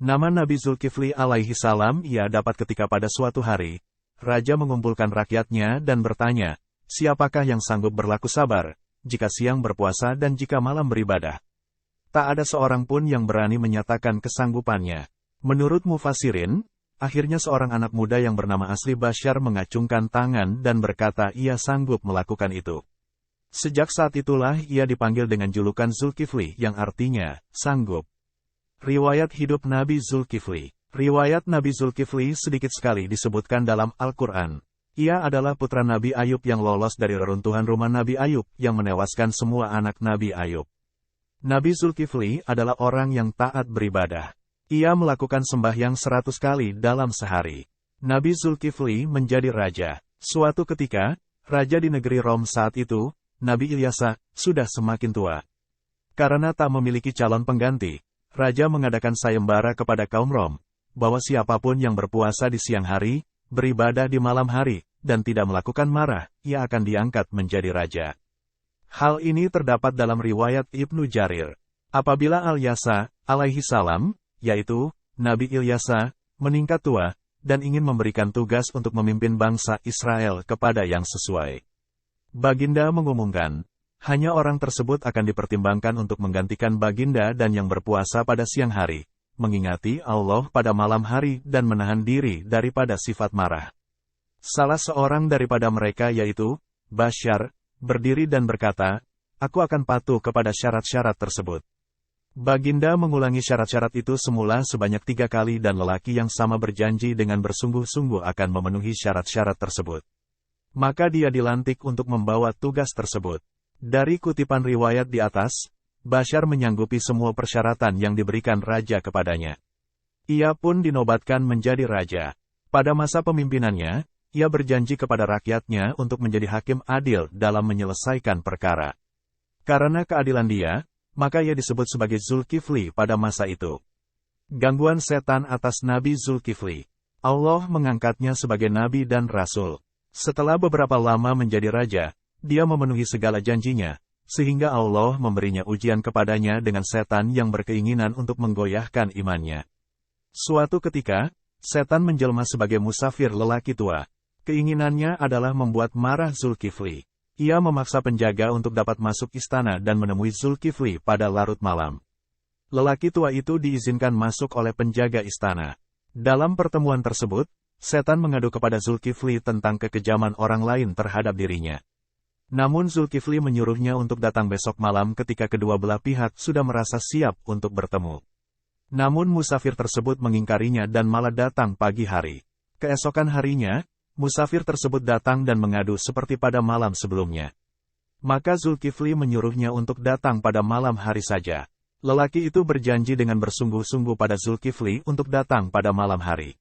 Nama Nabi Zulkifli alaihi salam ia dapat ketika pada suatu hari, Raja mengumpulkan rakyatnya dan bertanya, siapakah yang sanggup berlaku sabar, jika siang berpuasa dan jika malam beribadah? Tak ada seorang pun yang berani menyatakan kesanggupannya. Menurut mufassirin, akhirnya seorang anak muda yang bernama Asli Basyar mengacungkan tangan dan berkata ia sanggup melakukan itu. Sejak saat itulah ia dipanggil dengan julukan Zulkifli yang artinya, sanggup. Riwayat hidup Nabi Zulkifli. Riwayat Nabi Zulkifli sedikit sekali disebutkan dalam Al-Quran. Ia adalah putra Nabi Ayub yang lolos dari reruntuhan rumah Nabi Ayub yang menewaskan semua anak Nabi Ayub. Nabi Zulkifli adalah orang yang taat beribadah. Ia melakukan sembahyang 100 kali dalam sehari. Nabi Zulkifli menjadi raja. Suatu ketika, raja di negeri Rom saat itu, Nabi Ilyasa, sudah semakin tua. Karena tak memiliki calon pengganti, Raja mengadakan sayembara kepada kaum Rom, bahwa siapapun yang berpuasa di siang hari, beribadah di malam hari, dan tidak melakukan marah, ia akan diangkat menjadi raja. Hal ini terdapat dalam riwayat Ibnu Jarir. Apabila Al-Yasa, alaihi salam, yaitu, Nabi Ilyasa, meningkat tua, dan ingin memberikan tugas untuk memimpin bangsa Israel kepada yang sesuai. Baginda mengumumkan, hanya orang tersebut akan dipertimbangkan untuk menggantikan baginda dan yang berpuasa pada siang hari, mengingati Allah pada malam hari dan menahan diri daripada sifat marah. Salah seorang daripada mereka yaitu, Basyar, berdiri dan berkata, aku akan patuh kepada syarat-syarat tersebut. Baginda mengulangi syarat-syarat itu semula sebanyak 3 kali dan lelaki yang sama berjanji dengan bersungguh-sungguh akan memenuhi syarat-syarat tersebut. Maka dia dilantik untuk membawa tugas tersebut. Dari kutipan riwayat di atas, Basyar menyanggupi semua persyaratan yang diberikan raja kepadanya. Ia pun dinobatkan menjadi raja. Pada masa pemimpinannya, ia berjanji kepada rakyatnya untuk menjadi hakim adil dalam menyelesaikan perkara. Karena keadilan dia, maka ia disebut sebagai Zulkifli pada masa itu. Gangguan setan atas Nabi Zulkifli. Allah mengangkatnya sebagai nabi dan rasul. Setelah beberapa lama menjadi raja, dia memenuhi segala janjinya, sehingga Allah memberinya ujian kepadanya dengan setan yang berkeinginan untuk menggoyahkan imannya. Suatu ketika, setan menjelma sebagai musafir lelaki tua. Keinginannya adalah membuat marah Zulkifli. Ia memaksa penjaga untuk dapat masuk istana dan menemui Zulkifli pada larut malam. Lelaki tua itu diizinkan masuk oleh penjaga istana. Dalam pertemuan tersebut, setan mengadu kepada Zulkifli tentang kekejaman orang lain terhadap dirinya. Namun Zulkifli menyuruhnya untuk datang besok malam ketika kedua belah pihak sudah merasa siap untuk bertemu. Namun musafir tersebut mengingkarinya dan malah datang pagi hari. Keesokan harinya, musafir tersebut datang dan mengadu seperti pada malam sebelumnya. Maka Zulkifli menyuruhnya untuk datang pada malam hari saja. Lelaki itu berjanji dengan bersungguh-sungguh pada Zulkifli untuk datang pada malam hari.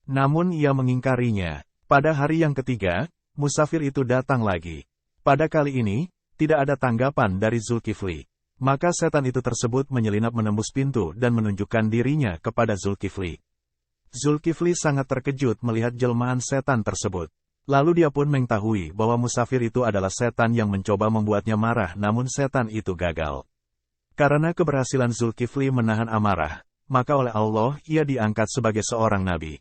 Namun ia mengingkarinya. Pada hari yang ketiga, musafir itu datang lagi. Pada kali ini, tidak ada tanggapan dari Zulkifli. Maka setan itu tersebut menyelinap menembus pintu dan menunjukkan dirinya kepada Zulkifli. Zulkifli sangat terkejut melihat jelmaan setan tersebut. Lalu dia pun mengetahui bahwa musafir itu adalah setan yang mencoba membuatnya marah namun setan itu gagal. Karena keberhasilan Zulkifli menahan amarah, maka oleh Allah ia diangkat sebagai seorang nabi.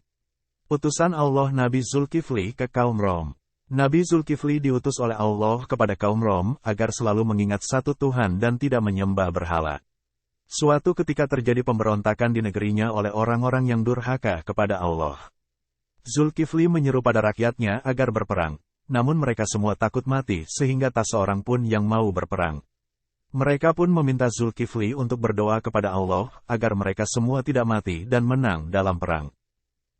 Utusan Allah Nabi Zulkifli ke kaum Rom. Nabi Zulkifli diutus oleh Allah kepada kaum Rom agar selalu mengingat satu Tuhan dan tidak menyembah berhala. Suatu ketika terjadi pemberontakan di negerinya oleh orang-orang yang durhaka kepada Allah. Zulkifli menyeru pada rakyatnya agar berperang, namun mereka semua takut mati sehingga tak seorang pun yang mau berperang. Mereka pun meminta Zulkifli untuk berdoa kepada Allah agar mereka semua tidak mati dan menang dalam perang.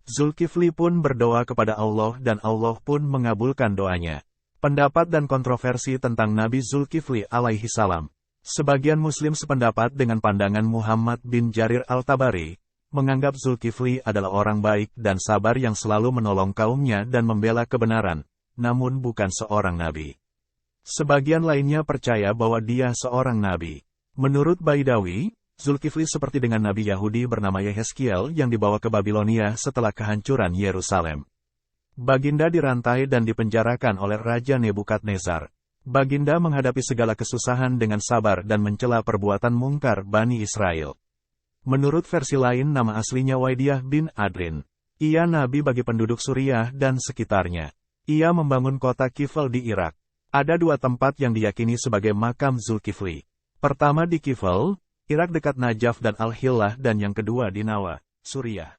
Zulkifli pun berdoa kepada Allah dan Allah pun mengabulkan doanya. Pendapat dan kontroversi tentang Nabi Zulkifli alaihi salam. Sebagian Muslim sependapat dengan pandangan Muhammad bin Jarir Al-Tabari, menganggap Zulkifli adalah orang baik dan sabar yang selalu menolong kaumnya dan membela kebenaran, namun bukan seorang nabi. Sebagian lainnya percaya bahwa dia seorang nabi. Menurut Baidawi, Zulkifli seperti dengan nabi Yahudi bernama Yehezkiel yang dibawa ke Babilonia setelah kehancuran Yerusalem. Baginda dirantai dan dipenjarakan oleh Raja Nebukadnezar. Baginda menghadapi segala kesusahan dengan sabar dan mencela perbuatan mungkar Bani Israel. Menurut versi lain nama aslinya Waidiyah bin Adrin. Ia nabi bagi penduduk Suriah dan sekitarnya. Ia membangun kota Kifl di Irak. Ada dua tempat yang diyakini sebagai makam Zulkifli. Pertama di Kifl, Irak dekat Najaf dan Al-Hillah, dan yang kedua di Nawa, Suriah.